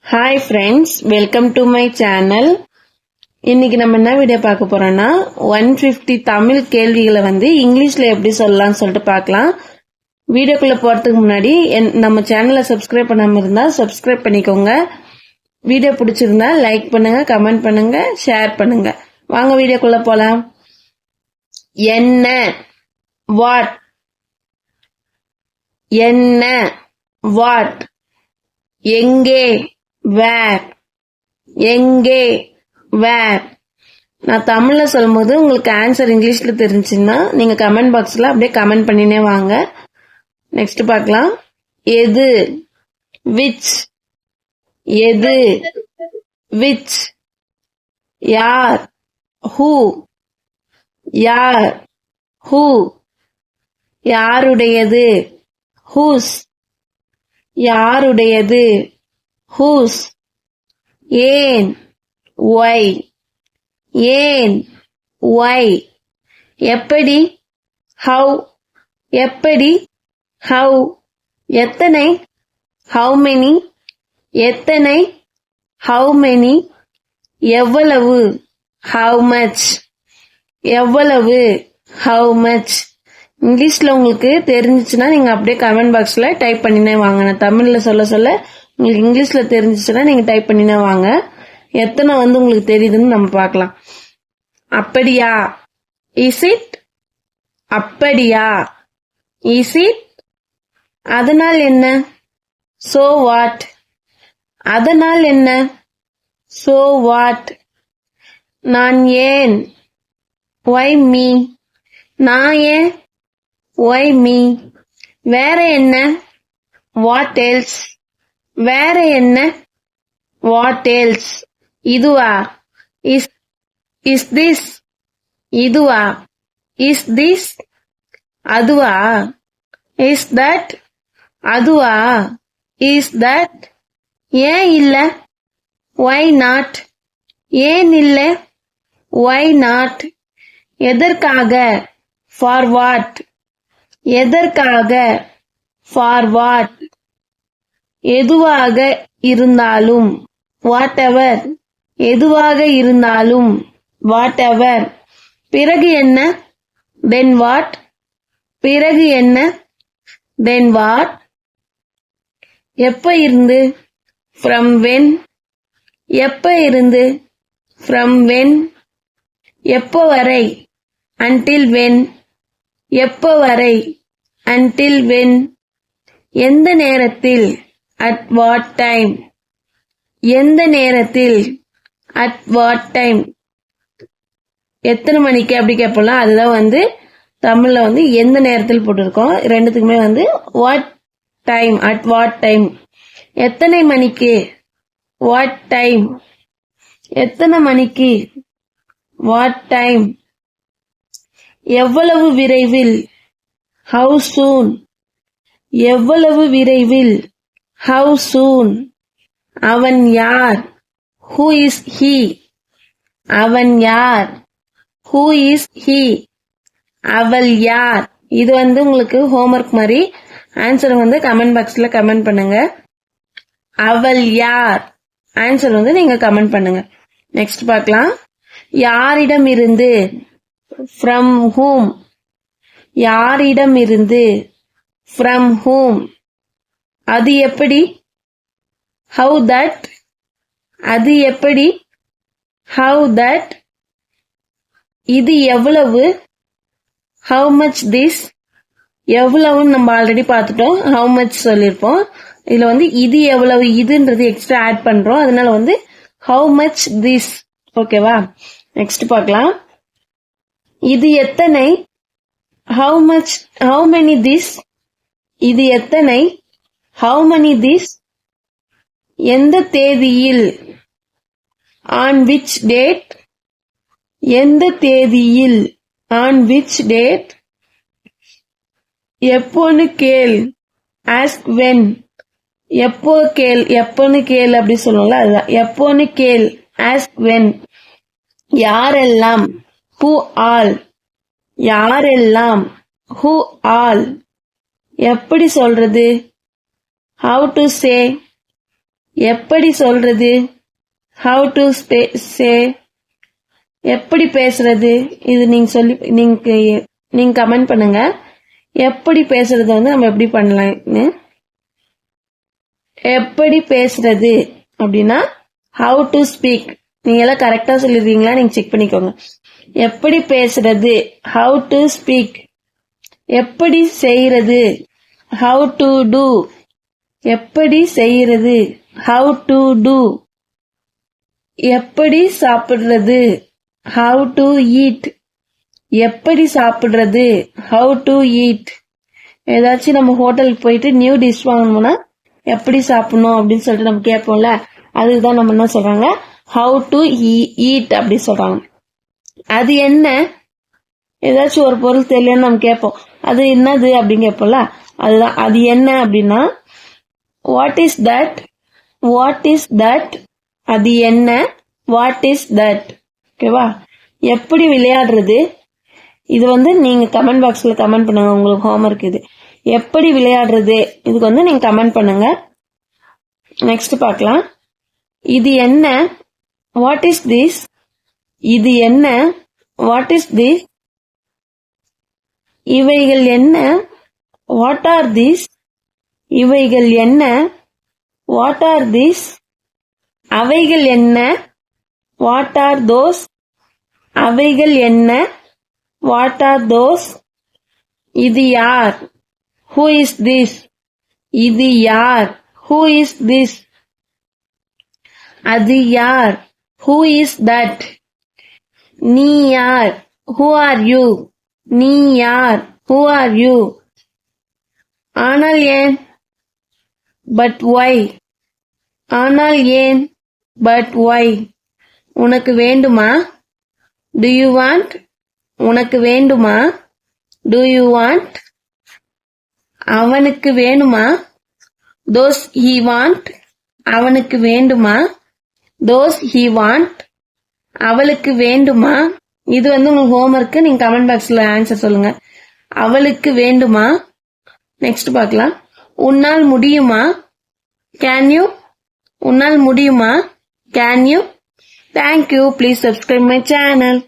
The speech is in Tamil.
Hi friends, welcome to my channel. இன்னைக்கு நம்ம என்ன வீடியோ பார்க்க போறோம்னா 150 தமிழ் கேள்விகளை இங்கிலீஷ்ல எப்படி சொல்லலாம்னு சொல்லிட்டு பார்க்கலாம். வீடியோக்குள்ள போறதுக்கு முன்னாடி நம்ம சேனலை சப்ஸ்கிரைப் பண்ணாம இருந்தா சப்ஸ்கிரைப் பண்ணிக்கோங்க. வீடியோ பிடிச்சிருந்தா லைக் பண்ணுங்க, கமெண்ட் பண்ணுங்க, ஷேர் பண்ணுங்க. வாங்க வீடியோக்குள்ள போலாம். என்ன, வாட், என்ன, வாட், எங்கே, வேர், எங்கே, வேர். நான் தமிழ்ல சொல்லும்போது உங்களுக்கு ஆன்சர் இங்கிலீஷ்ல தெரிஞ்சுன்னா நீங்க கமெண்ட் பாக்ஸ்ல அப்படியே கமெண்ட் பண்ணினே வாங்க. நெக்ஸ்ட் பார்க்கலாம். எது, விச், எது, விச். யார், ஹூ, யார், ஹூ. யாருடையது, ஹூஸ், யாருடையது, whose. ஏன், why, ஏன், why. எப்படி, how, எப்படி, how. எத்தனை, how many, எத்தனை, how many. எவ்வளவு, how much, எவ்வளவு, how much. இங்கிலீஷ்ல உங்களுக்கு தெரிஞ்சிச்சுன்னா நீங்க அப்படியே கமெண்ட் பாக்ஸ்ல டைப் பண்ணினே வாங்க. நான் தமிழ்ல சொல்ல உங்களுக்கு இங்கிலீஷ்ல தெரிஞ்சிச்சுன்னா நீங்க டைப் பண்ணினே வாங்க. எத்தனை உங்களுக்கு தெரியுதுன்னு நம்ம பார்க்கலாம். அப்படியா, இஸ் இட், அப்படியா, இஸ் இட். அதனால் என்ன, சோ வாட், அதனால் என்ன, சோ வாட். நான் ஏன், why me, நான் ஏன், why me. வேற என்ன, what else, வேற என்ன, what else. இதுவா, is this, இதுவா, is this. அதுவா, is that, அதுவா, is that. ஏன் இல்ல, why not, ஏன் இல்ல, why not. எதற்காக, for what, எதற்காக, for what. எதுவாக இருந்தாலும், whatever, எதுவாக இருந்தாலும், whatever. பிறகு என்ன, then what, பிறகு என்ன, then what. எப்ப இருந்து, from when, எப்ப இருந்து, from when. எப்ப வரை, until when, எப்ப வரை, until when. எந்த நேரத்தில், at what time, எந்த நேரத்தில், at what time. எத்தனை மணிக்கு அப்படி கேட்போம்ல, அதுதான் தமிழ்ல எந்த நேரத்தில் போட்டிருக்கோம். ரெண்டுத்துக்குமே what time, at what time. எத்தனை மணிக்கு, what time, எத்தனை மணிக்கு, what time. எவ்வளவு விரைவில், how soon, எவ்வளவு விரைவில், how soon. அவன் யார், who is he, அவன் யார், who is he. அவள் யார். இது உங்களுக்கு ஹோம்வொர்க் மாதிரி. ஆன்சர் கமெண்ட் பாக்ஸ்ல கமெண்ட் பண்ணுங்க. அவள் யார், ஆன்சர் நீங்க கமெண்ட் பண்ணுங்க. நெக்ஸ்ட் பார்க்கலாம். யாரிடம் இருந்து, from whom, யாரிடம் இருந்து, from whom. அது எப்படி, how that, அது எப்படி, how that. இது எவ்வளவு, how much this, எவ்வளவுன்னு நம்ம ஆல்ரெடி பார்த்துட்டோம், how much சொல்லிருப்போம். இதுல இது எவ்வளவு, இதுன்றது எக்ஸ்ட்ரா ஆட் பண்றோம். அதனால how much this. ஓகேவா. நெக்ஸ்ட் பார்க்கலாம். இது எத்தனை, how much, how many this. இது எத்தனை, how many this. எந்த தேதியில், on which date, எந்த தேதியில், on which date. எப்போன்னு கேள், ask when, எப்போ கேள், எப்போன்னு கேள் அப்படி சொல்லுவோம்ல, அதுதான் எப்போன்னு கேள், ask when. யாரெல்லாம், who all, யாரெல்லாம், who all. எப்படி சொல்றது, how to say, எப்படி சொல்றது? How to say. எப்படி பேசுறது? இது நீங்க கமெண்ட் பண்ணுங்க. எப்படி பேசுறது வந்து நம்ம எப்படி பண்ணலாம்னு. எப்படி பேசுறது அப்படின்னா how to speak. நீங்க எல்லாம் கரெக்டா சொல்லிருக்கீங்களா நீங்க செக் பண்ணிக்கோங்க. எப்படி பேசுறது how to speak. எப்படி செய்யறது how to do. எப்படி செய்யறது how to do. எப்படி சாப்பிடுறது how to eat. எப்படி சாப்பிடுறது how to eat. ஏதாச்சும் நம்ம ஹோட்டலுக்கு போயிட்டு நியூ டிஷ் வாங்கணும்னா எப்படி சாப்பிடணும் அப்படின்னு சொல்லிட்டு நம்ம கேட்போம்ல, அதுதான் நம்ம என்ன சொல்றாங்க how to eat அப்படி சொல்றாங்க. அது என்ன? ஏதாச்சும் ஒரு பொருள் தெரியலன்னு நம்ம கேட்போம், அது என்னது அப்படின்னு கேட்போம்ல, அதுதான் அது என்ன அப்படின்னா what is that. What is that அது என்ன, வாட் இஸ் தட். ஓகேவா? எப்படி விளையாடுறது, இது வந்து நீங்க கமெண்ட் பாக்ஸ்ல கமெண்ட் பண்ணுங்க. உங்களுக்கு ஹோம்ஒர்க் இது. எப்படி விளையாடுறது இதுக்கு வந்து நீங்க கமெண்ட் பண்ணுங்க. நெக்ஸ்ட் பார்க்கலாம். இது என்ன, வாட் இஸ் திஸ். இது என்ன, வாட் இஸ் திஸ். இவைகள் என்ன, வாட் ஆர் திஸ். இவைகள் என்ன, வாட் ஆர் திஸ். அவைகள் என்ன, வாட் ஆர் தோஸ். அவைகள் என்ன, வாட் ஆர் தோஸ். இது யார், ஹூ இஸ் திஸ். இது யார், ஹூ இஸ் திஸ். அது யார், ஹூ இஸ் தட். நீ யார், ஹூ ஆர் யூ. நீ யார், ஹூ ஆர் யூ. ஆனால் ஏன், பட் ஒய். ஆனால் ஏன், பட் ஒய். உனக்கு வேண்டுமா, டு யூ வாண்ட். உனக்கு வேண்டுமா, டு யூ வாண்ட். அவனுக்கு வேணுமா, தோஸ் ஹி வாண்ட். அவனுக்கு வேண்டுமா, தோஸ் ஹி வாண்ட். அவளுக்கு வேண்டுமா. இது வந்து உங்களுக்கு ஹோம்ஒர்க். நீங்க கமெண்ட் பாக்ஸ்ல ஆன்சர் சொல்லுங்க. அவளுக்கு வேண்டுமா. நெக்ஸ்ட் பார்க்கலாம். உன்னால் முடியுமா, கேன் யூ. உன்னால் முடியுமா, can you. Thank you. Please subscribe my channel.